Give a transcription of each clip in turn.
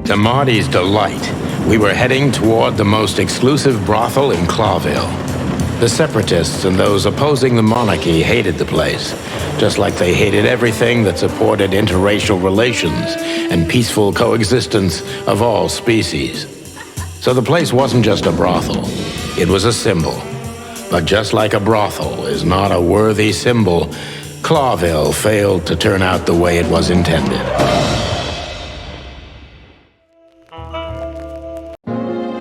To Marty's delight, we were heading toward the most exclusive brothel in Clawville. The separatists and those opposing the monarchy hated the place, just like they hated everything that supported interracial relations and peaceful coexistence of all species. So the place wasn't just a brothel, it was a symbol. But just like a brothel is not a worthy symbol, Clawville failed to turn out the way it was intended.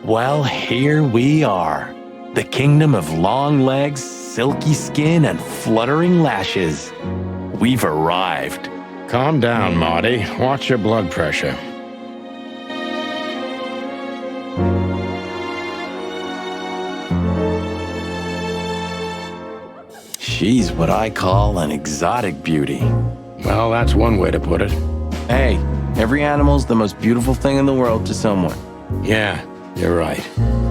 Well, here we are. The kingdom of long legs, silky skin, and fluttering lashes. We've arrived. Calm down, Marty. Watch your blood pressure. She's what I call an exotic beauty. Well, that's one way to put it. Hey, every animal's the most beautiful thing in the world to someone. Yeah, you're right.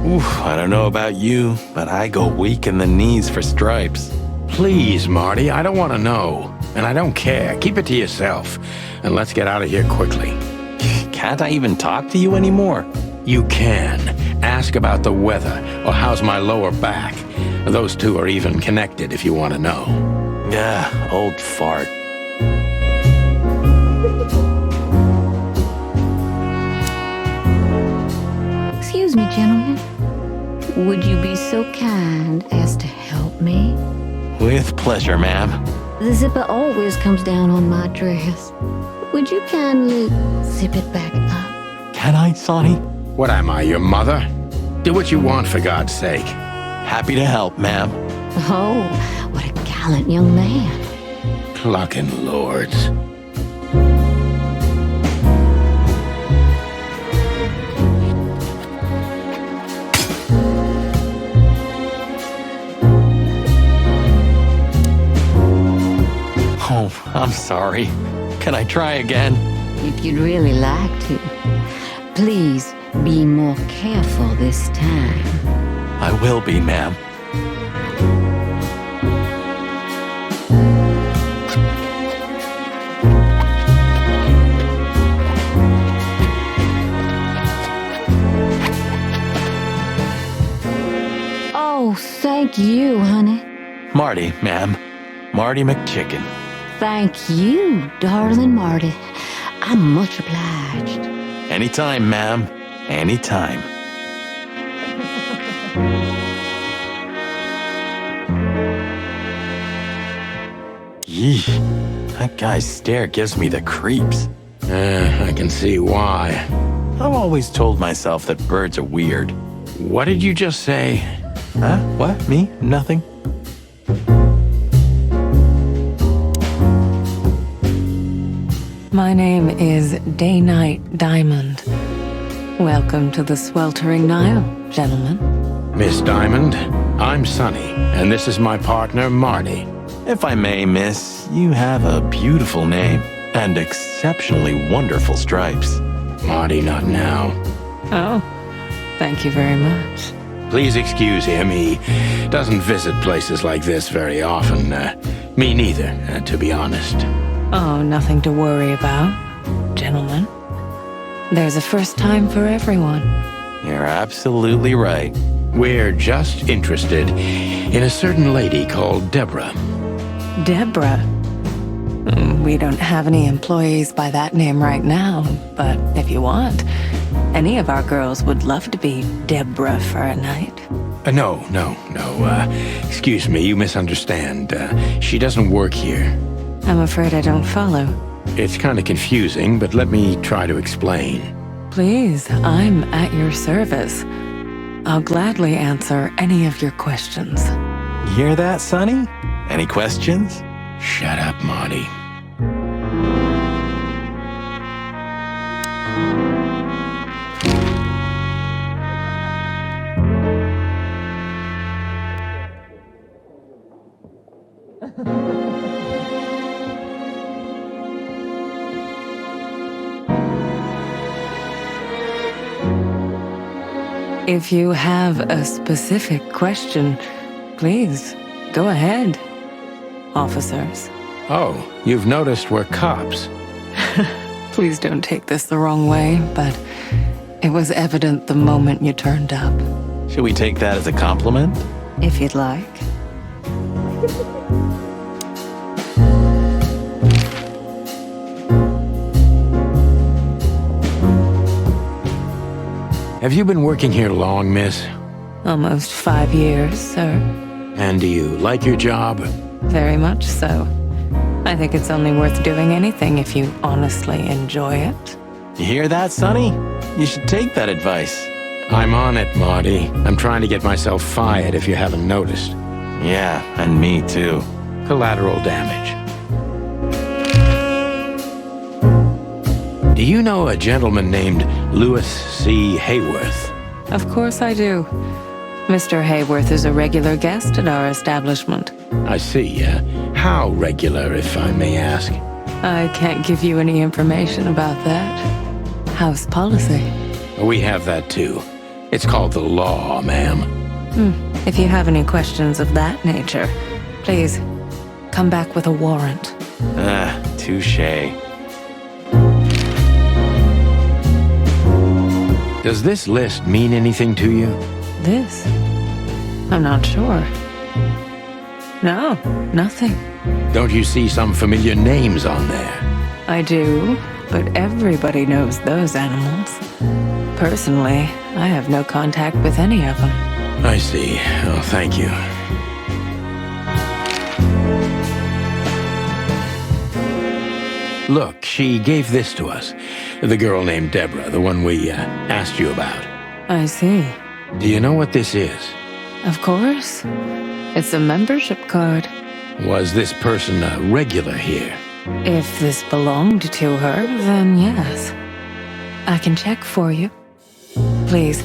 Oof, I don't know about you, but I go weak in the knees for stripes. Please, Marty, I don't want to know. And I don't care. Keep it to yourself. And let's get out of here quickly. Can't I even talk to you anymore? You can. Ask about the weather, or how's my lower back. Those two are even connected if you want to know. Yeah, old fart. Excuse me, gentlemen. Would you be so kind as to help me? With pleasure, ma'am. The zipper always comes down on my dress. Would you kindly zip it back up? Can I, Sonny? What am I, your mother? Do what you want, for God's sake. Happy to help, ma'am. Oh, what a gallant young man. Clucking lords. Oh, I'm sorry. Can I try again? If you'd really like to. Please be more careful this time. I will be, ma'am. Oh, thank you, honey. Marty, ma'am. Marty MacChicken. Thank you, darling Marty. I'm much obliged. Anytime, ma'am. Anytime. Yeesh. That guy's stare gives me the creeps. I can see why. I've always told myself that birds are weird. What did you just say? Huh? What? Me? Nothing? My name is Day-Night Diamond. Welcome to the sweltering Nile, gentlemen. Miss Diamond, I'm Sonny, and this is my partner, Marty. If I may, miss, you have a beautiful name and exceptionally wonderful stripes. Marty, not now. Oh, thank you very much. Please excuse him. He doesn't visit places like this very often. Me neither, to be honest. Oh, nothing to worry about, gentlemen. There's a first time for everyone. You're absolutely right. We're just interested in a certain lady called Deborah. Deborah. We don't have any employees by that name right now, but if you want, any of our girls would love to be Deborah for a night. No. Excuse me, you misunderstand. She doesn't work here. I'm afraid I don't follow. It's kind of confusing, but let me try to explain. Please, I'm at your service. I'll gladly answer any of your questions. You hear that, Sonny? Any questions? Shut up, Marty. If you have a specific question, please, go ahead, officers. Oh, you've noticed we're cops. Please don't take this the wrong way, but it was evident the moment you turned up. Should we take that as a compliment? If you'd like. Have you been working here long, miss? Almost 5 years, sir. And do you like your job? Very much so. I think it's only worth doing anything if you honestly enjoy it. You hear that, Sonny? You should take that advice. I'm on it, Marty. I'm trying to get myself fired if you haven't noticed. Yeah, and me too. Collateral damage. Do you know a gentleman named Louis C. Hayworth? Of course I do. Mr. Hayworth is a regular guest at our establishment. I see. How regular, if I may ask? I can't give you any information about that. House policy. We have that too. It's called the law, ma'am. If you have any questions of that nature, please come back with a warrant. Touche. Does this list mean anything to you? This? I'm not sure. No, nothing. Don't you see some familiar names on there? I do, but everybody knows those animals. Personally, I have no contact with any of them. I see. Oh, thank you. Look, she gave this to us. The girl named Deborah, the one we asked you about. I see. Do you know what this is? Of course. It's a membership card. Was this person a regular here? If this belonged to her, then yes. I can check for you. Please,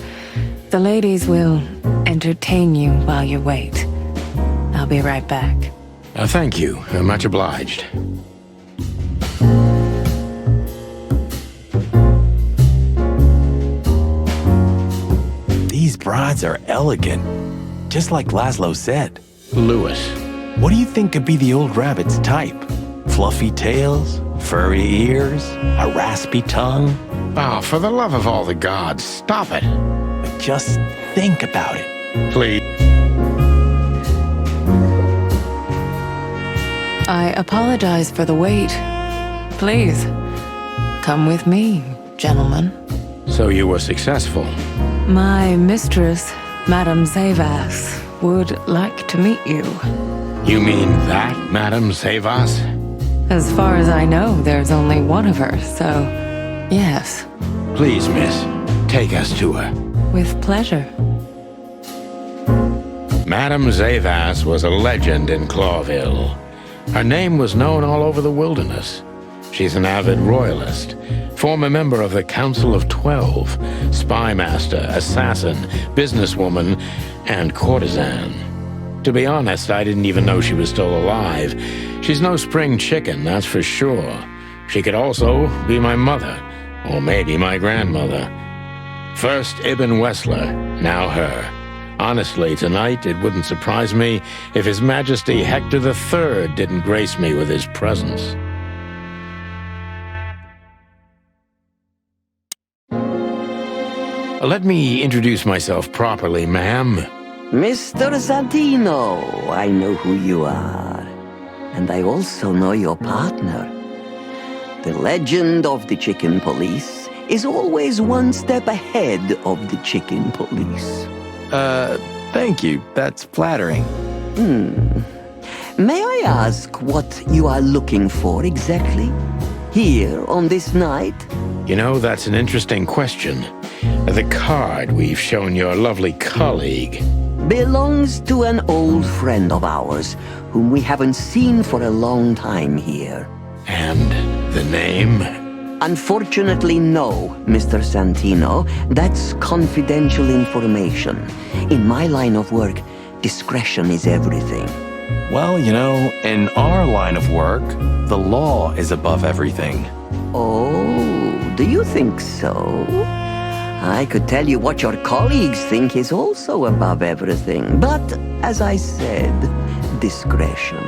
the ladies will entertain you while you wait. I'll be right back. Thank you. Much obliged. These broads are elegant, just like Laszlo said. Louis. What do you think could be the old rabbit's type? Fluffy tails, furry ears, a raspy tongue? Oh, for the love of all the gods, stop it. But just think about it. Please. I apologize for the wait. Please, come with me, gentlemen. So you were successful. My mistress, Madame Zavas, would like to meet you. You mean that, Madame Savas? As far as I know, there's only one of her, so yes. Please, miss, take us to her. With pleasure. Madame Zavas was a legend in Clawville. Her name was known all over the wilderness. She's an avid royalist, former member of the Council of 12, spy master, assassin, businesswoman, and courtesan. To be honest, I didn't even know she was still alive. She's no spring chicken, that's for sure. She could also be my mother, or maybe my grandmother. First Ibn Wessler, now her. Honestly, tonight it wouldn't surprise me if His Majesty Hector III didn't grace me with his presence. Let me introduce myself properly, ma'am. Mr. Santino, I know who you are. And I also know your partner. The legend of the chicken police is always one step ahead of the chicken police. Thank you. That's flattering. May I ask what you are looking for exactly? Here on this night? You know, that's an interesting question. The card we've shown your lovely colleague Belongs to an old friend of ours, whom we haven't seen for a long time here. And the name? Unfortunately, no, Mr. Santino. That's confidential information. In my line of work, discretion is everything. Well, you know, in our line of work, the law is above everything. Oh, do you think so? I could tell you what your colleagues think is also above everything, but, as I said, discretion.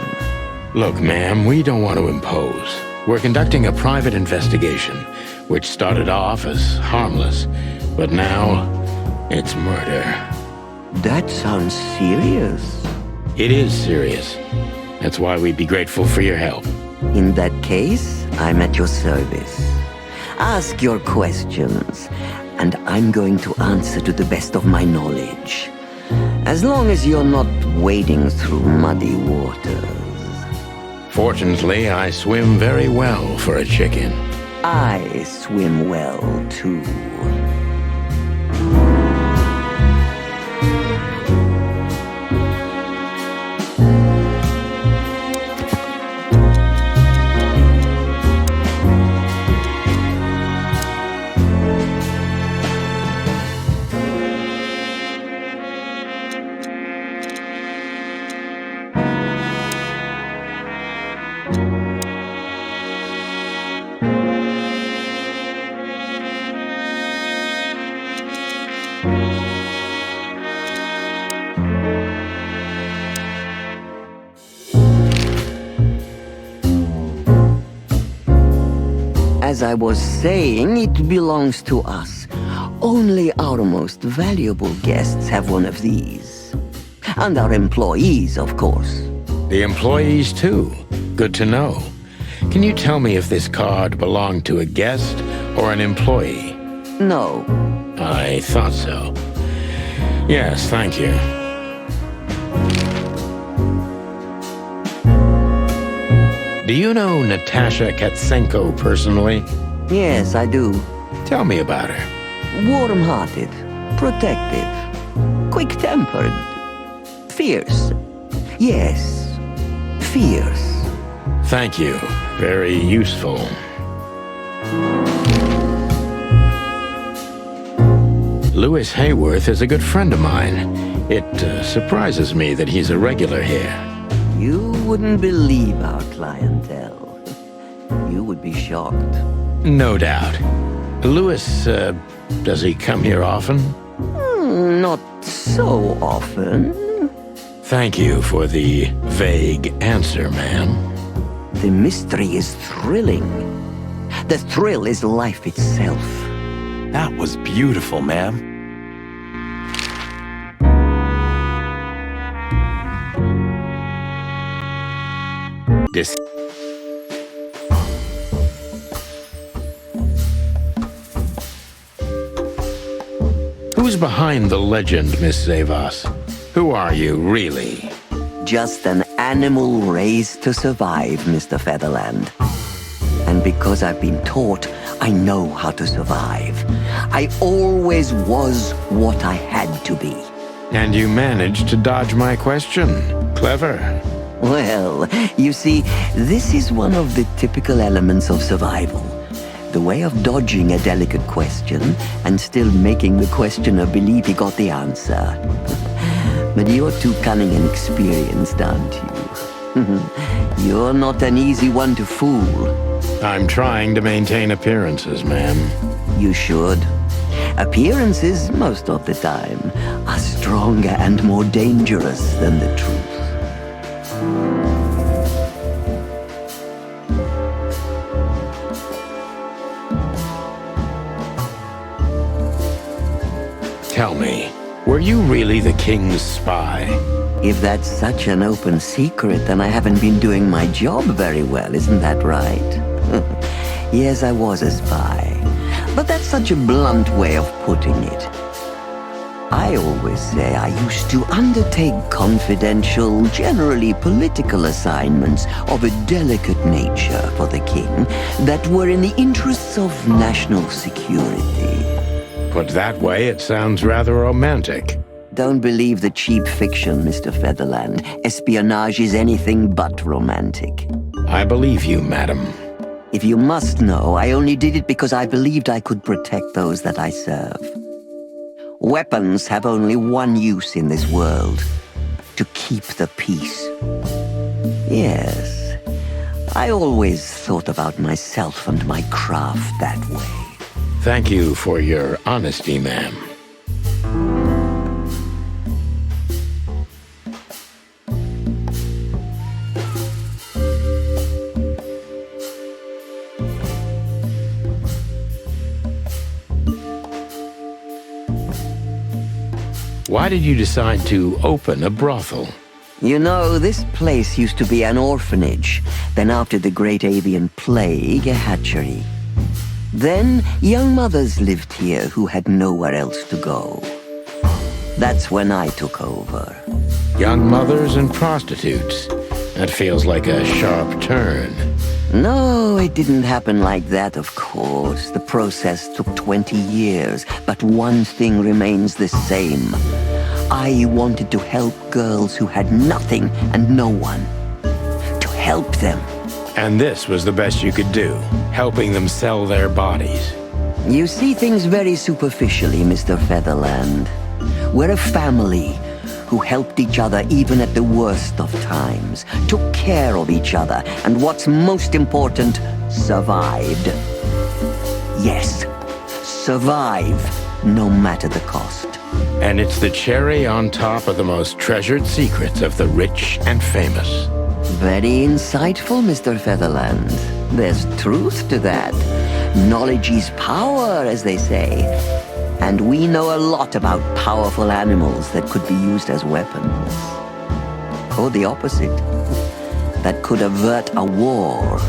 Look, ma'am, we don't want to impose. We're conducting a private investigation, which started off as harmless, but now it's murder. That sounds serious. It is serious. That's why we'd be grateful for your help. In that case, I'm at your service. Ask your questions, and I'm going to answer to the best of my knowledge. As long as you're not wading through muddy waters. Fortunately, I swim very well for a chicken. I swim well, too. As I was saying, it belongs to us. Only our most valuable guests have one of these. And our employees, of course. The employees, too. Good to know. Can you tell me if this card belonged to a guest or an employee? No. I thought so. Yes, thank you. Do you know Natasha CatKotenko personally? Yes, I do. Tell me about her. Warm-hearted, protective, quick-tempered, fierce. Yes, fierce. Thank you. Very useful. Louis Hayworth is a good friend of mine. It surprises me that he's a regular here. You wouldn't believe our clientele. You would be shocked. No doubt. Louis, does he come here often? Not so often. Thank you for the vague answer, ma'am. The mystery is thrilling. The thrill is life itself. That was beautiful, ma'am. This. Who's behind the legend, Miss Zavas? Who are you, really? Just an animal raised to survive, Mr. Featherland. And because I've been taught, I know how to survive. I always was what I had to be. And you managed to dodge my question. Clever. Well, you see, this is one of the typical elements of survival. The way of dodging a delicate question and still making the questioner believe he got the answer. But you're too cunning and experienced, aren't you? You're not an easy one to fool. I'm trying to maintain appearances, ma'am. You should. Appearances, most of the time, are stronger and more dangerous than the truth. Tell me, were you really the king's spy? If that's such an open secret, then I haven't been doing my job very well, isn't that right? Yes, I was a spy. But that's such a blunt way of putting it. I always say I used to undertake confidential, generally political assignments of a delicate nature for the king that were in the interests of national security. Put that way, it sounds rather romantic. Don't believe the cheap fiction, Mr. Featherland. Espionage is anything but romantic. I believe you, madam. If you must know, I only did it because I believed I could protect those that I serve. Weapons have only one use in this world: to keep the peace. Yes, I always thought about myself and my craft that way. Thank you for your honesty, ma'am. Why did you decide to open a brothel? You know, this place used to be an orphanage. Then after the Great Avian Plague, a hatchery. Then young mothers lived here who had nowhere else to go. That's when I took over. Young mothers and prostitutes. That feels like a sharp turn. No, it didn't happen like that, of course. The process took 20 years, but one thing remains the same. I wanted to help girls who had nothing and no one. To help them. And this was the best you could do, helping them sell their bodies. You see things very superficially, Mr. Featherland. We're a family who helped each other even at the worst of times, took care of each other, and what's most important, survived. Yes, survive, no matter the cost. And it's the cherry on top of the most treasured secrets of the rich and famous. Very insightful, Mr. Featherland. There's truth to that. Knowledge is power, as they say. And we know a lot about powerful animals that could be used as weapons. Or the opposite. That could avert a war.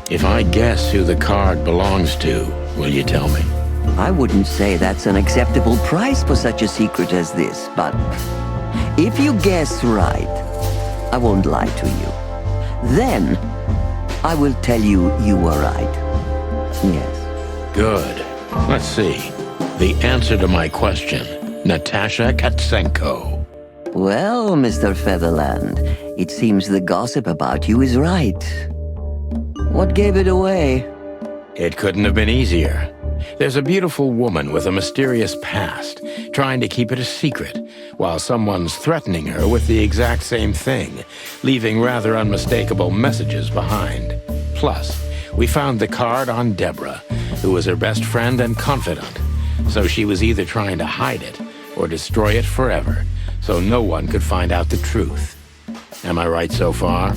If I guess who the card belongs to, will you tell me? I wouldn't say that's an acceptable price for such a secret as this, but if you guess right, I won't lie to you. Then, I will tell you you were right. Yes. Good. Let's see. The answer to my question. Natasha CatKotenko. Well, Mr. Featherland, it seems the gossip about you is right. What gave it away? It couldn't have been easier. There's a beautiful woman with a mysterious past, trying to keep it a secret, while someone's threatening her with the exact same thing, leaving rather unmistakable messages behind. Plus, we found the card on Deborah, who was her best friend and confidant, so she was either trying to hide it or destroy it forever, so no one could find out the truth. Am I right so far?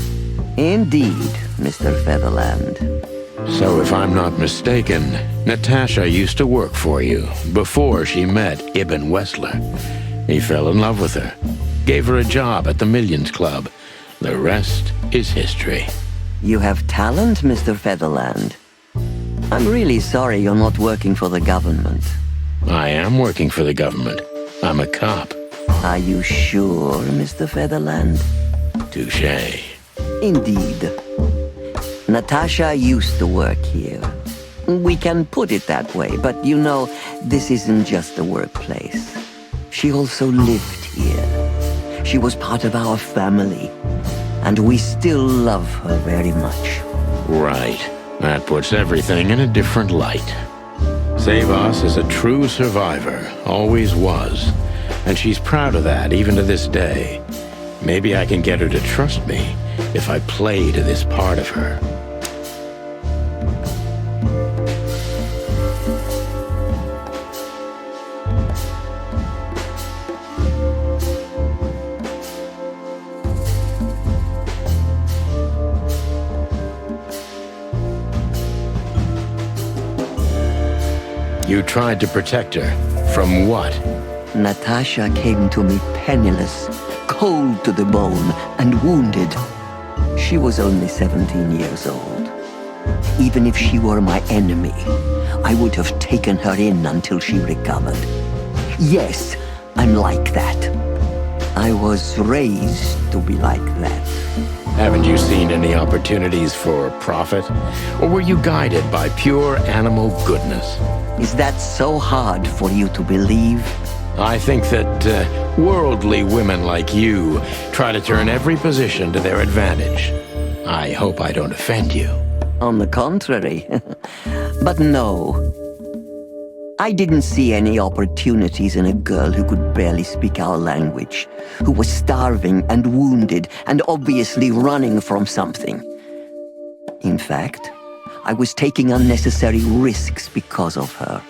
Indeed, Mr. Featherland. So if I'm not mistaken, Natasha used to work for you before she met Ibn Wessler. He fell in love with her, gave her a job at the Millions Club. The rest is history. You have talent, Mr. Featherland. I'm really sorry you're not working for the government. I am working for the government. I'm a cop. Are you sure, Mr. Featherland? Touché. Indeed. Natasha used to work here. We can put it that way, but you know, this isn't just a workplace. She also lived here. She was part of our family, and we still love her very much. Right. That puts everything in a different light. Savas is a true survivor, always was. And she's proud of that, even to this day. Maybe I can get her to trust me if I play to this part of her. You tried to protect her. From what? Natasha came to me penniless, cold to the bone, and wounded. She was only 17 years old. Even if she were my enemy, I would have taken her in until she recovered. Yes, I'm like that. I was raised to be like that. Haven't you seen any opportunities for profit? Or were you guided by pure animal goodness? Is that so hard for you to believe? I think that worldly women like you try to turn every position to their advantage. I hope I don't offend you. On the contrary. But no. I didn't see any opportunities in a girl who could barely speak our language, who was starving and wounded and obviously running from something. In fact, I was taking unnecessary risks because of her.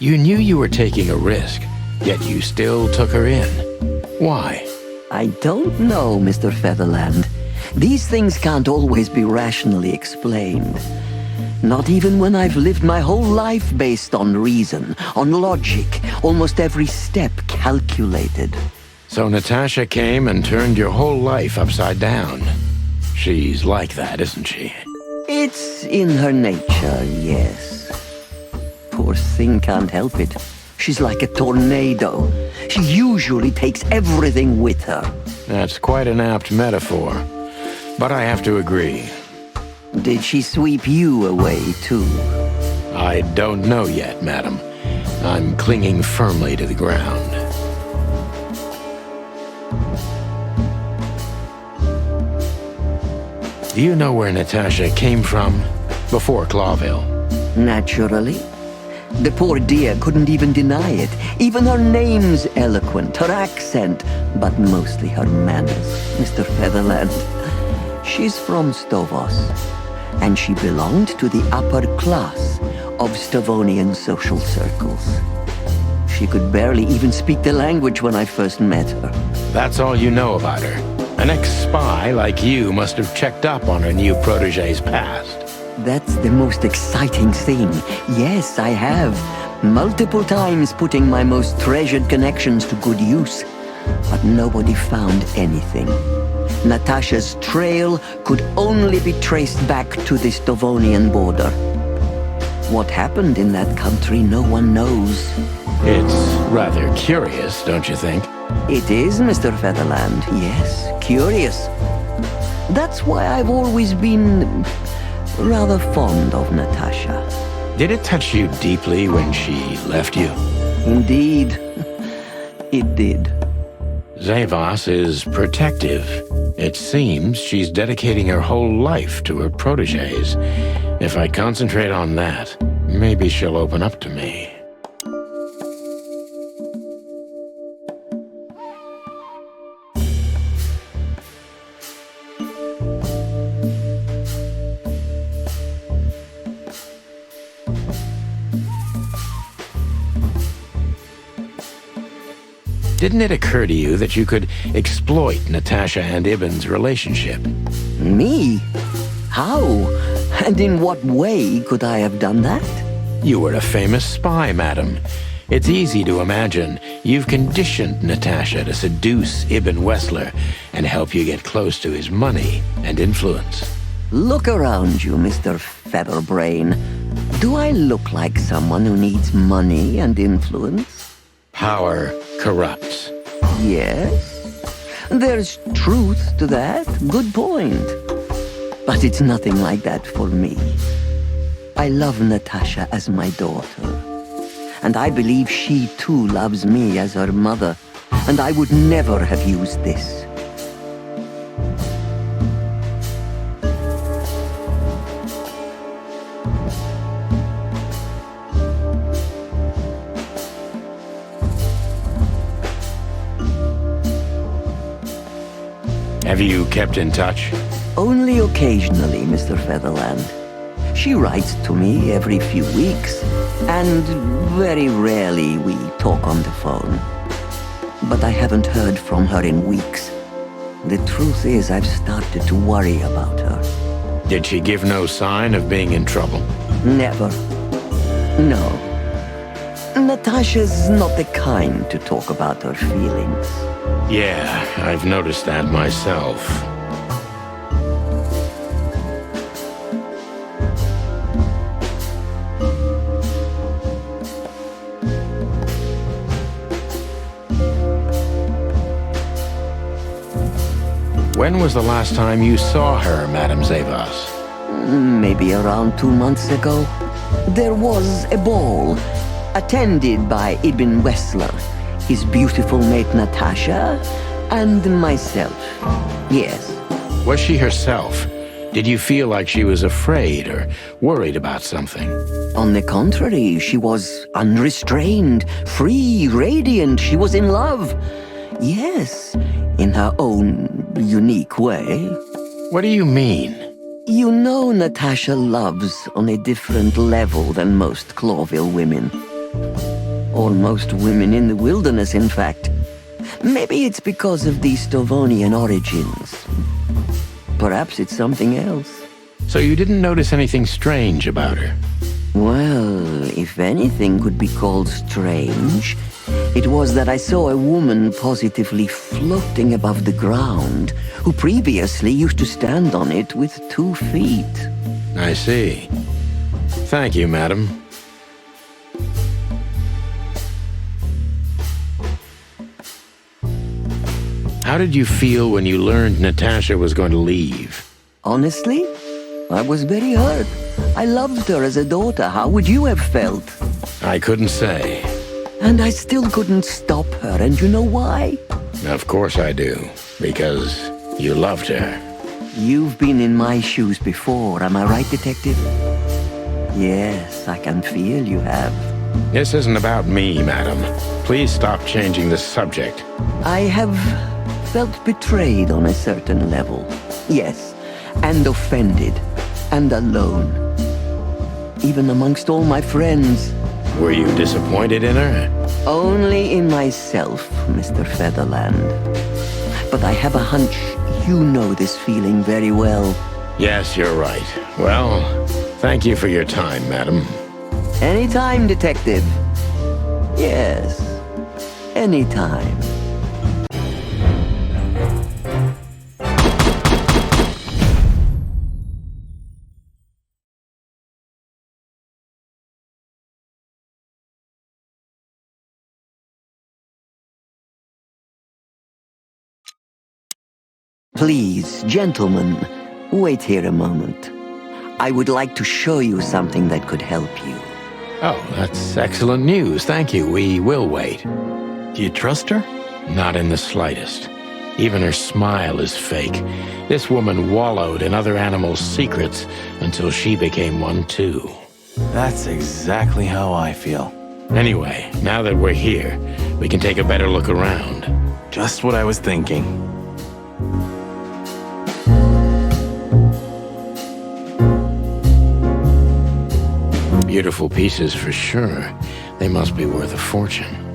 You knew you were taking a risk, yet you still took her in. Why? I don't know, Mr. Featherland. These things can't always be rationally explained. Not even when I've lived my whole life based on reason, on logic, almost every step calculated. So Natasha came and turned your whole life upside down. She's like that, isn't she? It's in her nature, yes. Poor thing can't help it. She's like a tornado. She usually takes everything with her. That's quite an apt metaphor. But I have to agree. Did she sweep you away, too? I don't know yet, madam. I'm clinging firmly to the ground. Do you know where Natasha came from? Before Clawville. Naturally. The poor dear couldn't even deny it. Even her name's eloquent, her accent, but mostly her manners, Mr. Featherland. She's from Stovos, and she belonged to the upper class of Stavonian social circles. She could barely even speak the language when I first met her. That's all you know about her. An ex-spy like you must have checked up on her new protege's past. That's the most exciting thing. Yes, I have. Multiple times putting my most treasured connections to good use. But nobody found anything. Natasha's trail could only be traced back to the Stavonian border. What happened in that country, no one knows. It's rather curious, don't you think? It is, Mr. Featherland, yes, curious. That's why I've always been rather fond of Natasha. Did it touch you deeply when she left you? Indeed, it did. Zavos is protective. It seems she's dedicating her whole life to her proteges. If I concentrate on that, maybe she'll open up to me. Didn't it occur to you that you could exploit Natasha and Ibn's relationship? Me? How? And in what way could I have done that? You were a famous spy, madam. It's easy to imagine you've conditioned Natasha to seduce Ibn Wessler and help you get close to his money and influence. Look around you, Mr. Featherbrain. Do I look like someone who needs money and influence? Power corrupts. Yes. There's truth to that. Good point. But it's nothing like that for me. I love Natasha as my daughter. And I believe she too loves me as her mother. And I would never have used this. Have you kept in touch? Only occasionally, Mr. Featherland. She writes to me every few weeks, and very rarely we talk on the phone. But I haven't heard from her in weeks. The truth is, I've started to worry about her. Did she give no sign of being in trouble? Never. No. Natasha's not the kind to talk about her feelings. Yeah, I've noticed that myself. When was the last time you saw her, Madame Zavos? Maybe around 2 months ago. There was a ball, attended by Ibn Wessler, his beautiful mate Natasha, and myself. Yes. Was she herself? Did you feel like she was afraid or worried about something? On the contrary, she was unrestrained, free, radiant. She was in love. Yes, in her own unique way. What do you mean? You know Natasha loves on a different level than most Clawville women. Or most women in the wilderness, in fact. Maybe it's because of the Stovonian origins. Perhaps it's something else. So you didn't notice anything strange about her? Well, if anything could be called strange, it was that I saw a woman positively floating above the ground, who previously used to stand on it with 2 feet. I see. Thank you, madam. How did you feel when you learned Natasha was going to leave? Honestly, I was very hurt. I loved her as a daughter. How would you have felt? I couldn't say. And I still couldn't stop her, and you know why? Of course I do. Because you loved her. You've been in my shoes before, am I right, Detective? Yes, I can feel you have. This isn't about me, madam. Please stop changing the subject. I have felt betrayed on a certain level. Yes, and offended, and alone. Even amongst all my friends. Were you disappointed in her? Only in myself, Mr. Featherland. But I have a hunch you know this feeling very well. Yes, you're right. Well, thank you for your time, madam. Anytime, Detective. Yes, anytime. Please, gentlemen, wait here a moment. I would like to show you something that could help you. Oh, that's excellent news. Thank you. We will wait. Do you trust her? Not in the slightest. Even her smile is fake. This woman wallowed in other animals' secrets until she became one too. That's exactly how I feel. Anyway, now that we're here, we can take a better look around. Just what I was thinking. Beautiful pieces for sure. They must be worth a fortune.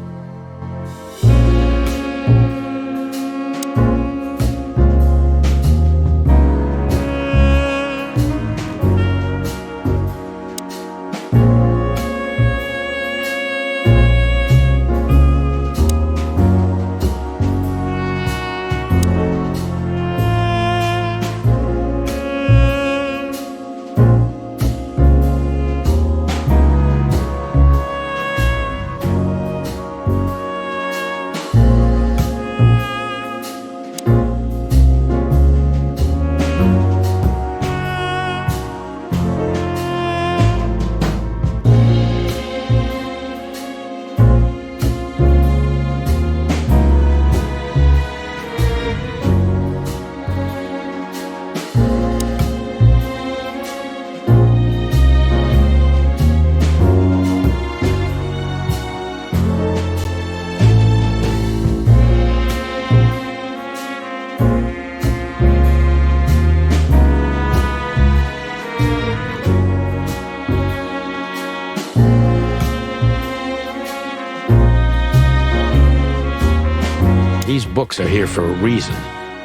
These books are here for a reason.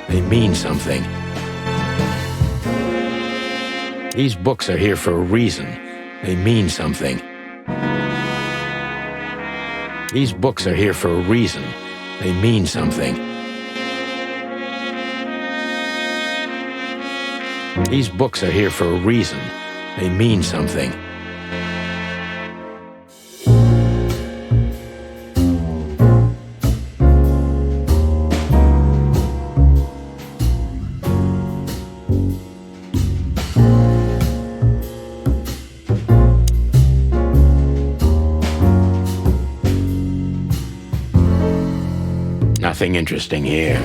They mean something. These books are here for a reason. They mean something. These books are here for a reason. They mean something. These books are here for a reason. They mean something. Nothing interesting here.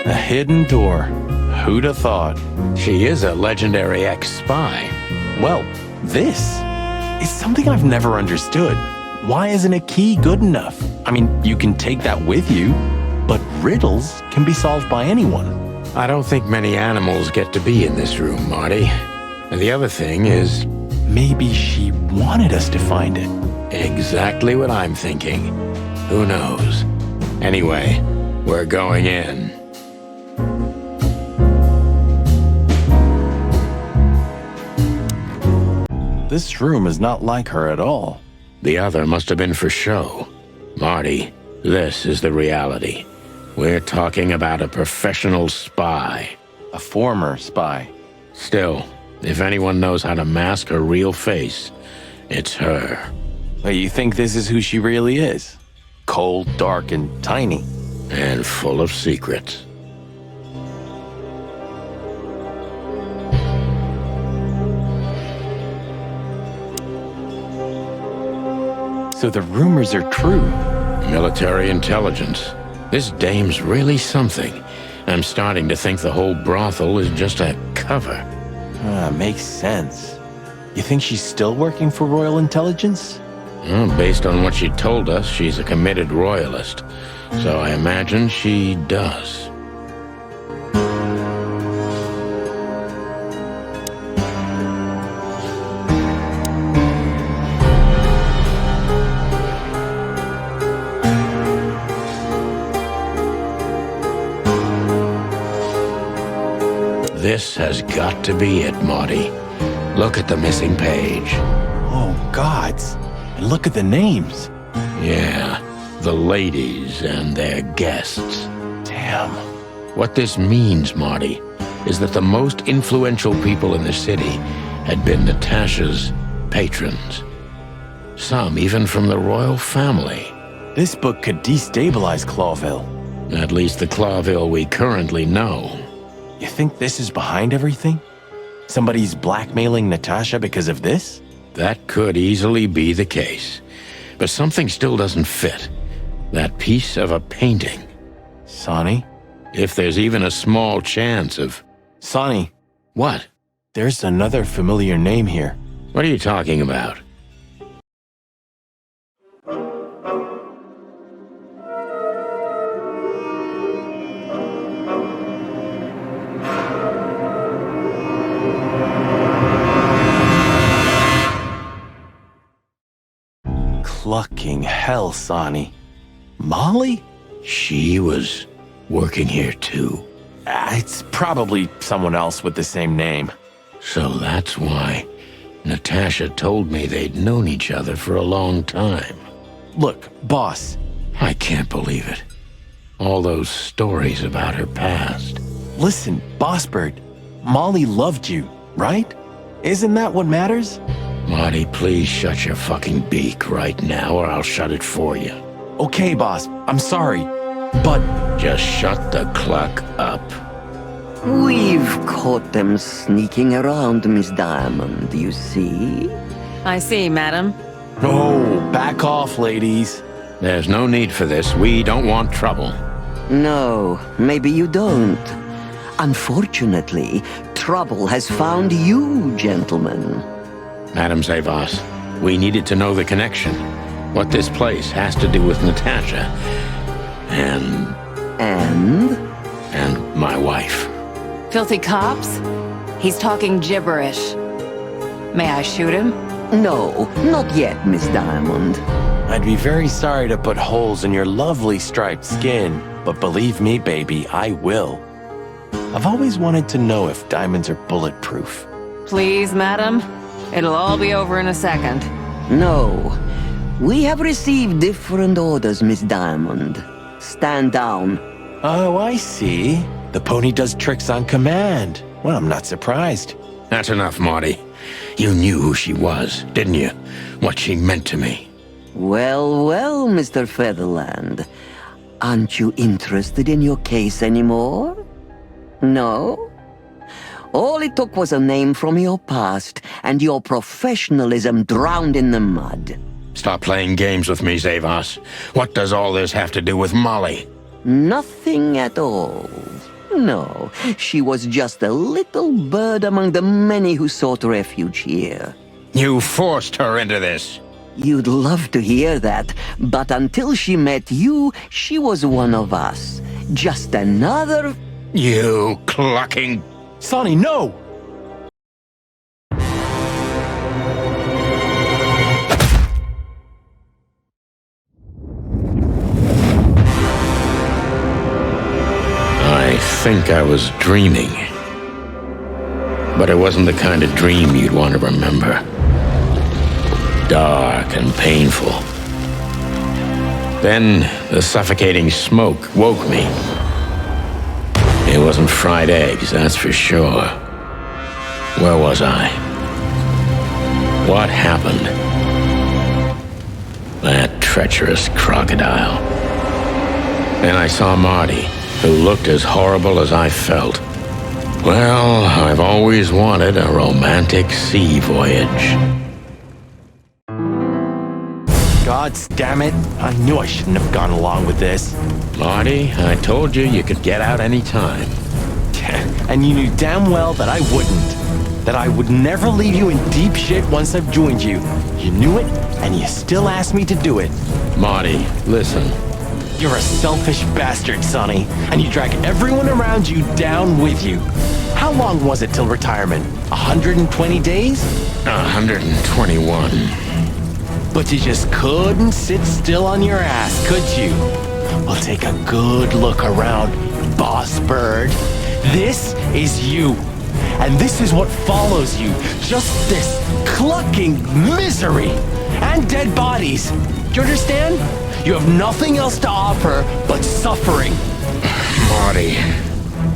A hidden door. Who'da thought? She is a legendary ex-spy. Well, this is something I've never understood. Why isn't a key good enough? I mean, you can take that with you, but riddles can be solved by anyone. I don't think many animals get to be in this room, Marty. And the other thing is... Maybe she wanted us to find it. exactly what I'm thinking. Who knows? Anyway, we're going in. This room is not like her at all. The other must have been for show. Marty, this is the reality. We're talking about a professional spy. A former spy. Still, if anyone knows how to mask her real face, it's her. But you think this is who she really is? Cold, dark, and tiny. And full of secrets. So the rumors are true. Military intelligence. This dame's really something. I'm starting to think the whole brothel is just a cover. Makes sense. You think she's still working for Royal Intelligence? Well, based on what she told us, she's a committed royalist. So I imagine she does. This has got to be it, Marty. Look at the missing page. Oh, gods. And look at the names. Yeah, the ladies and their guests. Damn. What this means, Marty, is that the most influential people in the city had been Natasha's patrons. Some even from the royal family. This book could destabilize Clawville. At least the Clawville we currently know. You think this is behind everything? Somebody's blackmailing Natasha because of this? That could easily be the case. But something still doesn't fit. That piece of a painting. Sonny? If there's even a small chance of... Sonny, What? there's another familiar name here. What are you talking about? Clucking hell, Sonny. Molly? She was working here too. It's probably someone else with the same name. So that's why Natasha told me they'd known each other for a long time. Look, boss, I can't believe it. All those stories about her past. listen, Bossbird. Molly loved you, right? Isn't that what matters? Marty, please shut your fucking beak right now or I'll shut it for you. Okay, boss, I'm sorry, but... Just shut the cluck up. We've caught them sneaking around, Miss Diamond, you see? I see, madam. Oh, back off, ladies. There's no need for this. We don't want trouble. No, maybe you don't. Unfortunately, trouble has found you, gentlemen. Madam Zavas, we needed to know the connection. What this place has to do with Natasha. And my wife. Filthy cops? He's talking gibberish. May I shoot him? No, not yet, Miss Diamond. I'd be very sorry to put holes in your lovely striped skin, but believe me, baby, I will. I've always wanted to know if diamonds are bulletproof. Please, madam. It'll all be over in a second. No. We have received different orders, Miss Diamond. Stand down. Oh, I see. The pony does tricks on command. Well, I'm not surprised. That's enough, Marty. You knew who she was, didn't you? What she meant to me. Well, well, Mr. Featherland. Aren't you interested in your case anymore? No? All it took was a name from your past, and your professionalism drowned in the mud. Stop playing games with me, Zavas. What does all this have to do with Molly? Nothing at all. No, she was just a little bird among the many who sought refuge here. You forced her into this. You'd love to hear that, but until she met you, she was one of us. Just another... You clucking... Sonny, no! I think I was dreaming. But it wasn't the kind of dream you'd want to remember. Dark and painful. Then the suffocating smoke woke me. It wasn't fried eggs, that's for sure. Where was I? What happened? That treacherous crocodile. Then I saw Marty, who looked as horrible as I felt. Well, I've always wanted a romantic sea voyage. God damn it. I knew I shouldn't have gone along with this. Marty, I told you could get out any time. And you knew damn well that I wouldn't. That I would never leave you in deep shit once I've joined you. You knew it, and you still asked me to do it. Marty, listen. You're a selfish bastard, Sonny, and you drag everyone around you down with you. How long was it till retirement? 120 days? 121. But you just couldn't sit still on your ass, could you? Well, take a good look around, boss bird. This is you. And this is what follows you. Just this clucking misery. And dead bodies. Do you understand? You have nothing else to offer but suffering. Marty.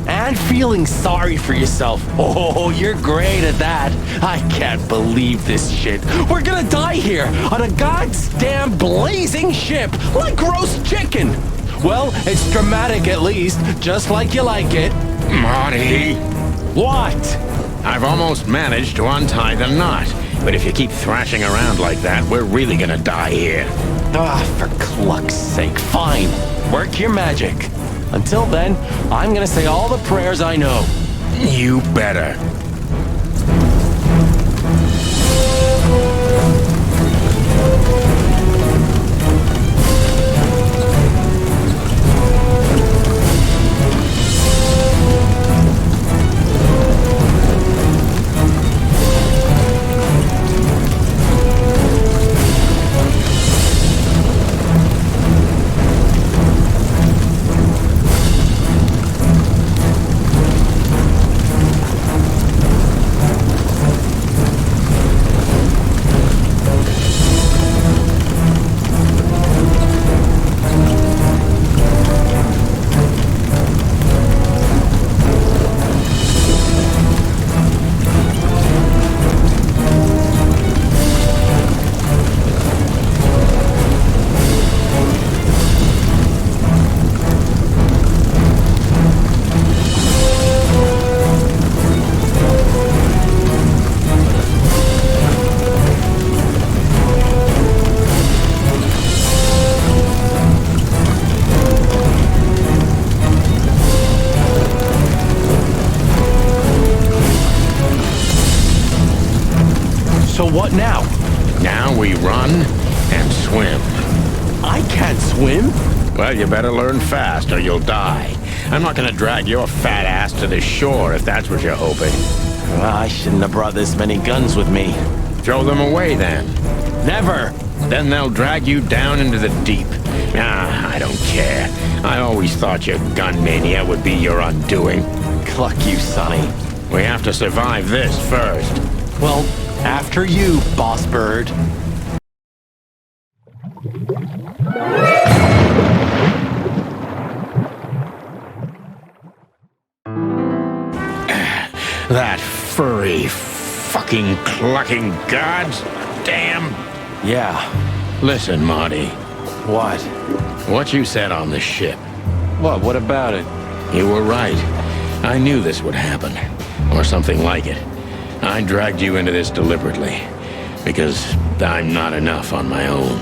And feeling sorry for yourself. Oh, you're great at that. I can't believe this shit. We're gonna die here on a goddamn blazing ship like roast chicken. Well, it's dramatic at least, just like you like it. Marty. What? I've almost managed to untie the knot. But if you keep thrashing around like that, we're really gonna die here. Ah, for cluck's sake, fine. Work your magic. Until then, I'm gonna say all the prayers I know. You better. So what now? Now we run and swim. I can't swim. Well, you better learn fast or you'll die. I'm not gonna drag your fat ass to the shore if that's what you're hoping. Well, I shouldn't have brought this many guns with me. Throw them away then. Never. Then they'll drag you down into the deep. I don't care. I always thought your gun mania would be your undoing. Cluck you, Sonny. We have to survive this first. Well, after you, boss bird. That furry, fucking clucking goddamn... Yeah. Listen, Marty. What? What you said on the ship. What about it? You were right. I knew this would happen. Or something like it. I dragged you into this deliberately. Because I'm not enough on my own.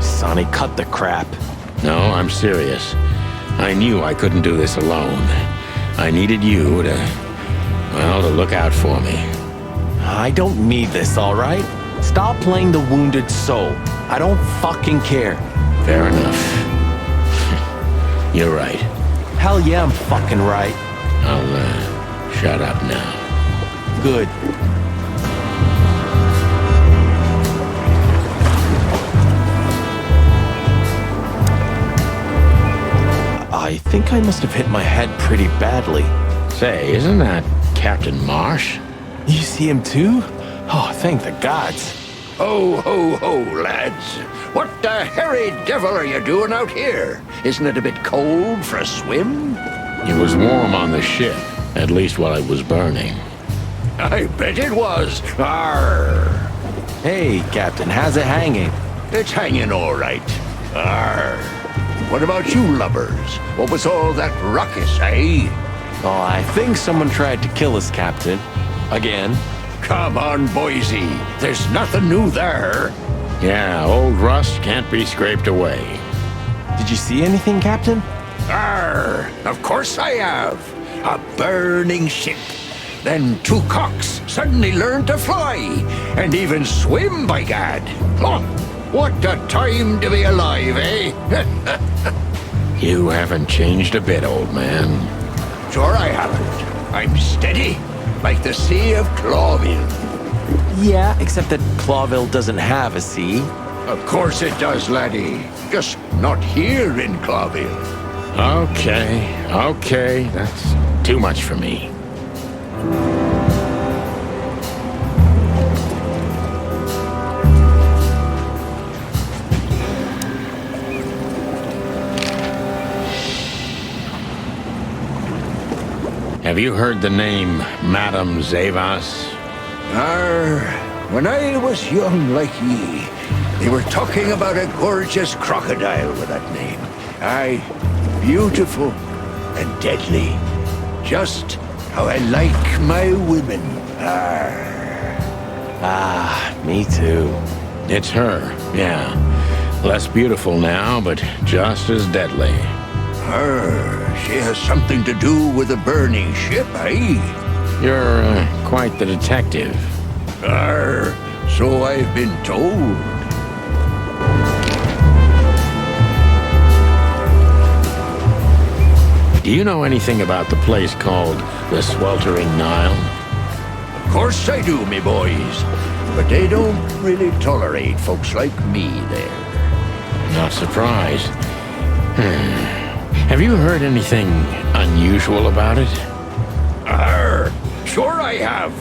Sonny, cut the crap. No, I'm serious. I knew I couldn't do this alone. I needed you to, well, to look out for me. I don't need this, all right? Stop playing the wounded soul. I don't fucking care. Fair enough. You're right. Hell yeah, I'm fucking right. I'll, shut up now. Good. I think I must have hit my head pretty badly. Say, isn't that Captain Marsh? You see him too? Oh, thank the gods. Ho, ho, ho, lads. What the hairy devil are you doing out here? Isn't it a bit cold for a swim? It was warm on the ship, at least while it was burning. I bet it was. Arr. Hey, Captain, how's it hanging? It's hanging all right. Arr. What about you lubbers? What was all that ruckus, eh? Oh, I think someone tried to kill us, Captain. Again. Come on, Boise. There's nothing new there. Yeah, old rust can't be scraped away. Did you see anything, Captain? Arr, of course I have. A burning ship. Then two cocks suddenly learned to fly, and even swim, by gad. Oh, what a time to be alive, eh? You haven't changed a bit, old man. Sure I haven't. I'm steady, like the Sea of Clawville. Yeah, except that Clawville doesn't have a sea. Of course it does, laddie. Just not here in Clawville. Okay, that's too much for me. Have you heard the name Madame Zavas? When I was young like ye, they were talking about a gorgeous crocodile with that name. Aye, beautiful and deadly. Just how I like my women. Ah, me too. It's her, yeah. Less beautiful now, but just as deadly. She has something to do with the burning ship, eh? You're quite the detective. So I've been told. Do you know anything about the place called the Sweltering Nile? Of course I do, me boys. But they don't really tolerate folks like me there. Not surprised. Have you heard anything unusual about it? Sure I have.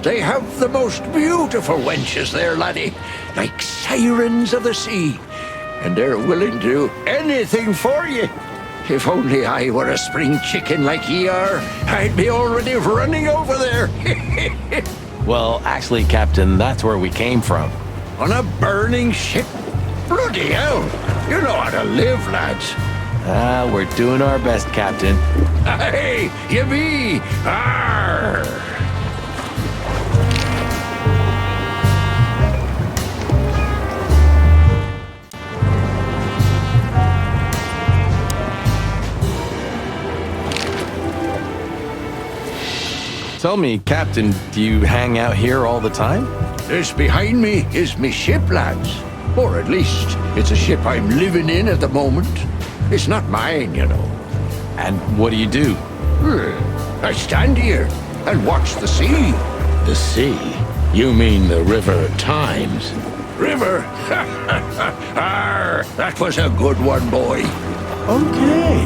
They have the most beautiful wenches there, laddie. Like sirens of the sea. And they're willing to do anything for you. If only I were a spring chicken like ye are, I'd be already running over there. Well, actually, Captain, that's where we came from. On a burning ship? Bloody hell. You know how to live, lads. We're doing our best, Captain. Hey, you be! Arr! Tell me, Captain, do you hang out here all the time? This behind me is me ship, lads. Or at least, it's a ship I'm living in at the moment. It's not mine, you know. And what do you do? I stand here and watch the sea. The sea? You mean the River Times? River? Arr, that was a good one, boy. Okay.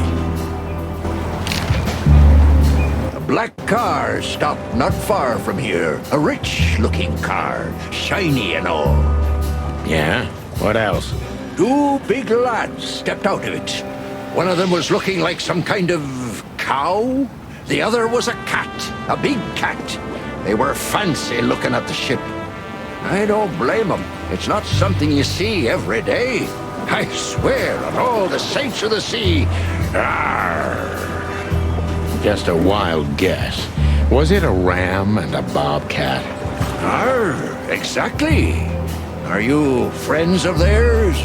A black car stopped not far from here. A rich-looking car, shiny and all. Yeah? What else? Two big lads stepped out of it. One of them was looking like some kind of cow. The other was a cat, a big cat. They were fancy looking at the ship. I don't blame them. It's not something you see every day. I swear on all the saints of the sea. Arr. Just a wild guess. Was it a ram and a bobcat? Arr, exactly. Are you friends of theirs?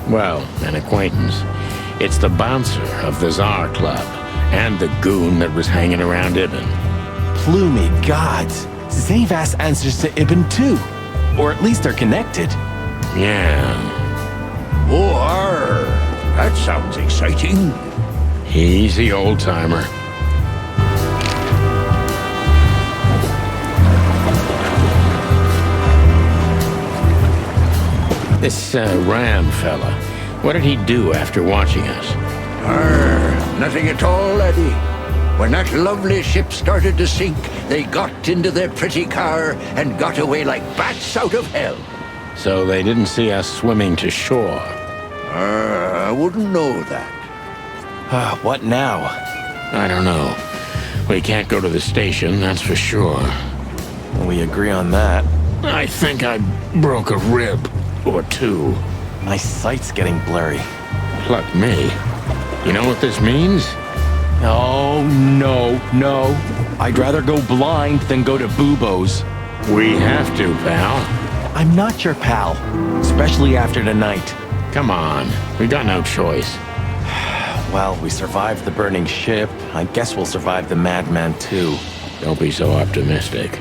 Well, an acquaintance. It's the bouncer of the Tsar Club, And the goon that was hanging around Ibn. Plumy gods. Zavas answers to Ibn too. Or at least they're connected. Yeah. Oh, that sounds exciting. Easy, old-timer. This Ram fella, what did he do after watching us? Nothing at all, laddie. When that lovely ship started to sink, they got into their pretty car and got away like bats out of hell. So they didn't see us swimming to shore. I wouldn't know that. What now? I don't know. We can't go to the station, that's for sure. We agree on that. I think I broke a rib or two. My sight's getting blurry. Pluck me. You know what this means? Oh, no. I'd rather go blind than go to Bubo's. We have to, pal. I'm not your pal, especially after tonight. Come on, we got no choice. Well, we survived the burning ship. I guess we'll survive the madman too. Don't be so optimistic.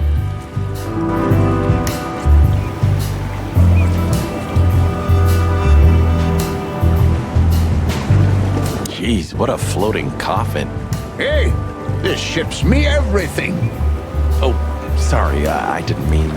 Jeez, what a floating coffin. Hey, this ship's me everything. Oh, sorry, I didn't mean...